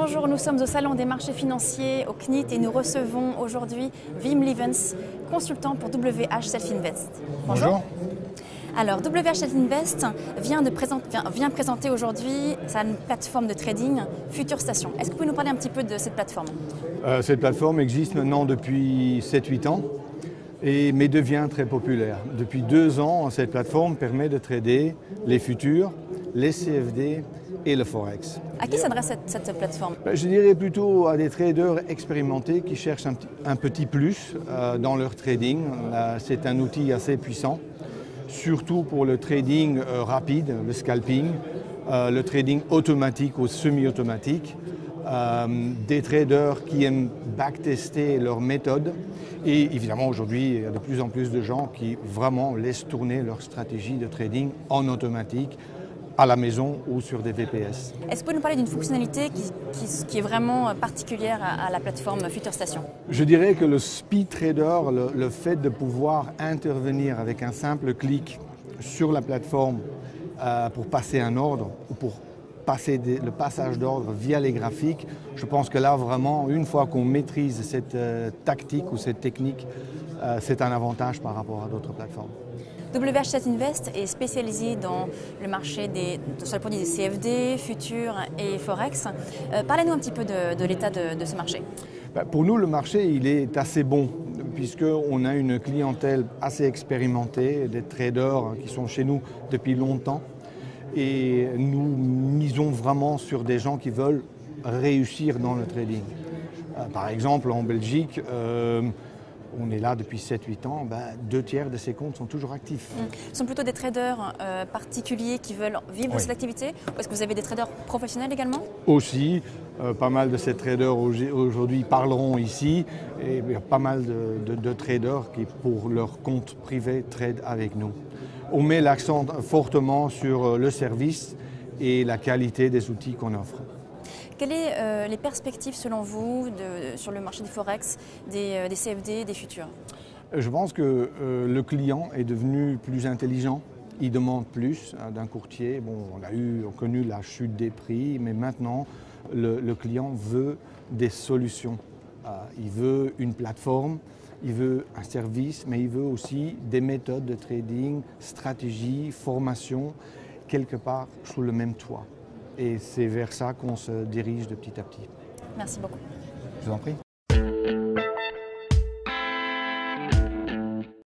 Bonjour, nous sommes au Salon des marchés financiers au CNIT et nous recevons aujourd'hui Wim Lievens, consultant pour WH Self Invest. Bonjour. Alors, WH Self Invest vient présenter aujourd'hui sa plateforme de trading Future Station. Est-ce que vous pouvez nous parler un petit peu de cette plateforme? Cette plateforme existe maintenant depuis 7-8 ans, mais devient très populaire. Depuis 2 ans, cette plateforme permet de trader les futurs, les CFD et le Forex. À qui s'adresse cette plateforme? Je dirais plutôt à des traders expérimentés qui cherchent un petit plus dans leur trading. C'est un outil assez puissant, surtout pour le trading rapide, le scalping, le trading automatique ou semi-automatique, des traders qui aiment backtester leur méthode. Et évidemment, aujourd'hui, il y a de plus en plus de gens qui vraiment laissent tourner leur stratégie de trading en automatique, à la maison ou sur des VPS. Est-ce que vous pouvez nous parler d'une fonctionnalité qui est vraiment particulière à la plateforme Future Station? Je dirais que le speed trader, le fait de pouvoir intervenir avec un simple clic sur la plateforme pour passer un ordre ou pour passer le passage d'ordre via les graphiques, je pense que là vraiment, une fois qu'on maîtrise cette tactique ou cette technique, c'est un avantage par rapport à d'autres plateformes. WH Self Invest est spécialisé dans le marché sur les produits des CFD, futurs et Forex. Parlez-nous un petit peu de l'état de ce marché. Pour nous, le marché il est assez bon, puisqu'on a une clientèle assez expérimentée, des traders qui sont chez nous depuis longtemps. Et nous misons vraiment sur des gens qui veulent réussir dans le trading. Par exemple, en Belgique, on est là depuis 7-8 ans, 2/3 de ces comptes sont toujours actifs. Ce sont plutôt des traders particuliers qui veulent vivre de cette activité, ou est-ce que vous avez des traders professionnels également? Aussi, pas mal de ces traders aujourd'hui parleront ici, et il y a pas mal de traders qui, pour leur compte privé, tradent avec nous. On met l'accent fortement sur le service et la qualité des outils qu'on offre. Quelles sont les perspectives selon vous sur le marché du Forex, des CFD, des futurs? Je pense que le client est devenu plus intelligent. Il demande plus d'un courtier. Bon, on a connu la chute des prix, mais maintenant, le client veut des solutions. Il veut une plateforme, il veut un service, mais il veut aussi des méthodes de trading, stratégie, formation, quelque part sous le même toit. Et c'est vers ça qu'on se dirige de petit à petit. Merci beaucoup. Je vous en prie.